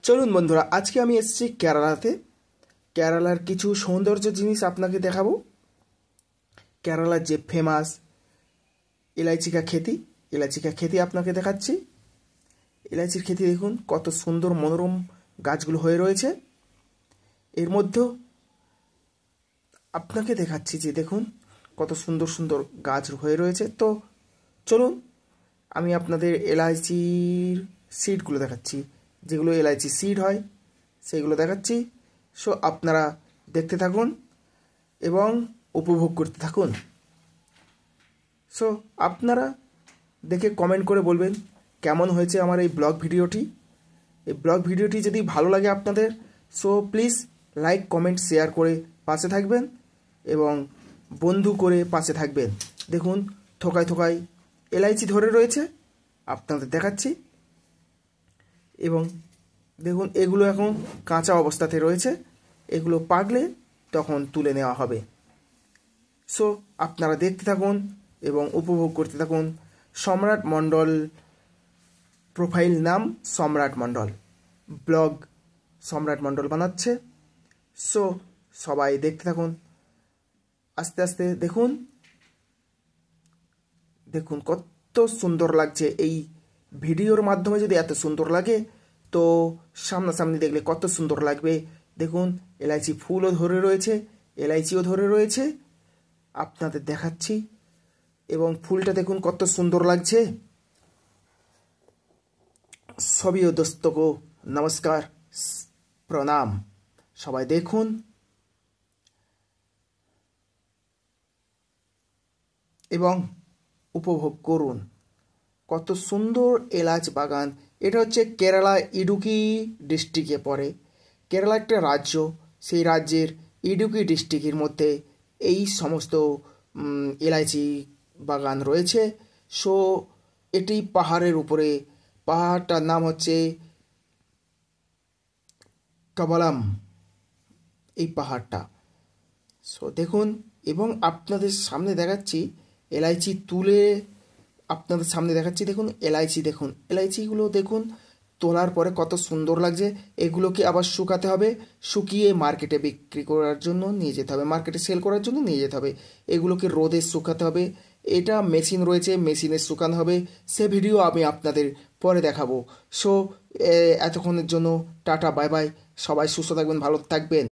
চলুন বন্ধুরা, আজকে আমি এসেছি কেরালাতে। কেরালার কিছু সৌন্দর্য জিনিস আপনাকে দেখাবো। কেরালার যে ফেমাস ইলাচি কা খেতি আপনাকে দেখাচ্ছি। ইলাচির খেতি দেখুন কত সুন্দর মনোরম গাছগুলো হয়ে রয়েছে। এর মধ্যেও আপনাকে দেখাচ্ছি যে দেখুন কত সুন্দর সুন্দর গাছ হয়ে রয়েছে। তো চলুন আমি আপনাদের এলাচির সিডগুলো দেখাচ্ছি, যেগুলো এলাচি সিড হয় সেইগুলো দেখাচ্ছি। সো আপনারা দেখতে থাকুন এবং উপভোগ করতে থাকুন। সো আপনারা দেখে কমেন্ট করে বলবেন কেমন হয়েছে আমার এই ব্লগ ভিডিওটি। এই ব্লগ ভিডিওটি যদি ভালো লাগে আপনাদের, so please like comment share করে পাশে থাকবেন এবং বন্ধু করে পাশে থাকবেন। দেখুন থোকায় থোকায় এলাইচি ধরে রয়েছে, আপনাদের দেখাচ্ছি। এবং দেখুন এগুলো এখন কাঁচা অবস্থাতে রয়েছে, এগুলো পাকলে তখন তুলে নেওয়া হবে। সো আপনারা দেখতে থাকুন এবং উপভোগ করতে থাকুন। সম্রাট মণ্ডল, প্রোফাইল নাম সম্রাট মণ্ডল, ব্লগ সম্রাট মণ্ডল বানাচ্ছে। সো সবাই দেখতে থাকুন আস্তে আস্তে। দেখুন দেখুন কত সুন্দর লাগছে। এই ভিডিওর মাধ্যমে যদি এত সুন্দর লাগে, তো সামনাসামনি দেখলে কত সুন্দর লাগবে। দেখুন এলাইচি ফুলও ধরে রয়েছে, এলাইচিও ধরে রয়েছে, আপনাদের দেখাচ্ছি। এবং ফুলটা দেখুন কত সুন্দর লাগছে। সবই দোস্তকো নমস্কার, প্রণাম। সবাই দেখুন এবং উপভোগ করুন। কত সুন্দর এলাচ বাগান। এটা হচ্ছে কেরালা ইডুকি ডিস্ট্রিক্টে পড়ে। কেরালা একটা রাজ্য, সেই রাজ্যের ইডুকি ডিস্ট্রিক্টের মধ্যে এই সমস্ত এলাচি বাগান রয়েছে। সো এটি পাহাড়ের উপরে, পাহাড়টার নাম হচ্ছে কাবালাম, এই পাহাড়টা। সো দেখুন এবং আপনাদের সামনে দেখাচ্ছি এলাইচি তুলে, আপনাদের সামনে দেখাচ্ছি। দেখুন এলাইচি, দেখুন এলাইচিগুলো দেখুন তোলার পরে কত সুন্দর লাগছে। এগুলোকে আবার শুকাতে হবে, শুকিয়ে মার্কেটে বিক্রি করার জন্য নিয়ে যেতে হবে, মার্কেটে সেল করার জন্য নিয়ে যেতে হবে। এগুলোকে রোদে শুকাতে হবে, এটা মেশিন রয়েছে, মেশিনে শুকানো হবে। সে ভিডিও আমি আপনাদের পরে দেখাবো। সো এতক্ষণের জন্য টাটা, বাই বাই। সবাই সুস্থ থাকবেন, ভালো থাকবেন।